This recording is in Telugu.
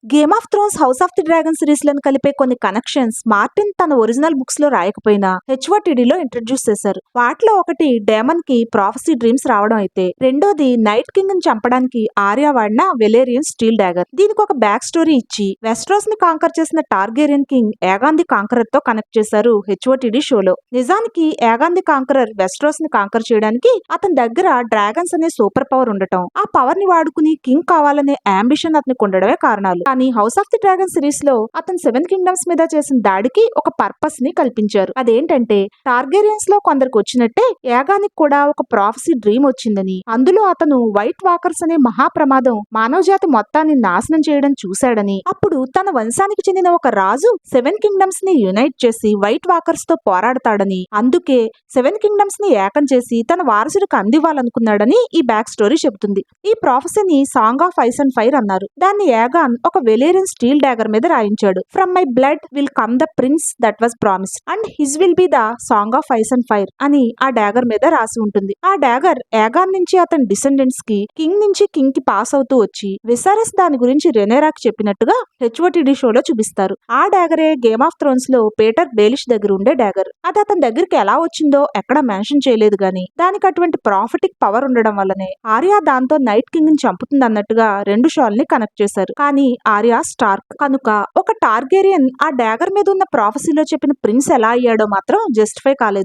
Game of Thrones house of the dragon series లను కలిపే కొన్ని కనెక్షన్స్ మార్టిన్ తన ఒరిజినల్ బుక్స్ లో రాయకపోయినా హెచ్ఓటిడిలో ఇంట్రడ్యూస్ చేశారు. వాటిలో ఒకటి డేమన్ కి ప్రాఫెసీ డ్రీమ్స్ రావడం అయితే, రెండోది నైట్ కింగ్ ని చంపడానికి ఆర్యా వాడిన వెలేరియన్ స్టీల్ డాగర్. దీనికి ఒక బ్యాక్ స్టోరీ ఇచ్చి వెస్ట్రోస్ ని కాంకర్ చేసిన Targaryen king Aegon the conqueror తో కనెక్ట్ చేశారు హెచ్ఓటిడి షోలో. నిజానికి ఏగాన్ ది కాంకరర్ వెస్ట్రోస్ ని కాంకర్ చేయడానికి అతని దగ్గర డ్రాగన్స్ అనే సూపర్ పవర్ ఉండటం, ఆ పవర్ ని వాడుకుని కింగ్ కావాలనే అంబిషన్ అతనికి ఉండడమే కారణాలు. కానీ house of the dragon series లో అతను 7 కింగ్డమ్స్ మీద చేసిన దాడికి ఒక పర్పస్ ని కల్పించారు. అదేంటంటే టార్గేరియన్స్ లో కొందరికి వచ్చినట్టే ఏగానికి కూడా ఒక ప్రాఫెసీ డ్రీమ్ వచ్చిందని, అందులో అతను వైట్ వాకర్స్ అనే మహాప్రమాదం మానవజాతి మొత్తాన్ని నాశనం చేయడం చూశాడని, అప్పుడు తన వంశానికి చెందిన ఒక రాజు 7 కింగ్డమ్స్ ని యునైట్ చేసి వైట్ వాకర్స్ తో పోరాడతాడని, అందుకే 7 కింగ్డమ్స్ ని ఏకం చేసి తన వారసుడికి అందివ్వాలనుకున్నాడని ఈ బ్యాక్ స్టోరీ చెబుతుంది. ఈ ప్రాఫెసీని song of ice and fire అన్నారు. దాన్ని ఏగాన్ ఒక వెలేరియన్ స్టీల్ డాగర్ మీద రాయించాడు. From my blood will come the prince that was promised and his will be the song of ice and fire అని ఆ డాగర్ మీద రాసి ఉంటుంది. ఆ డాగర్ ఏగాన్ నుంచి అతని డిసెండెంట్స్ కి, కింగ్ నుంచి కింగ్ కి పాస్ అవుతూ వచ్చి విసారెస్ దాని గురించి రెనేరాకి చెప్పినట్టుగా హెచ్ఓటిడి షోలో చూపిస్తారు. ఆ డాగరే గేమ్ ఆఫ్ థ్రోన్స్ లో పీటర్ బేలిష్ దగ్గర ఉండే డాగర్. అది అతని దగ్గరికి ఎలా వచ్చిందో ఎక్కడ మెన్షన్ చేయలేదు గాని, దానికి అటువంటి ప్రాఫిటిక్ పవర్ ఉండడం వల్లనే ఆర్యా దాంతో నైట్ కింగ్ ని చంపుతుంది అన్నట్టుగా రెండు షోల్ని కనెక్ట్ చేశారు. కానీ ఆర్యా స్టార్క్ కనుక ఒక టార్గేరియన్ ఆ డాగర్ మీద ఉన్న ప్రాఫెసీలో చెప్పిన ప్రిన్స్ ఎలా అయ్యాడో మాత్రం జస్టిఫై కాలేదు.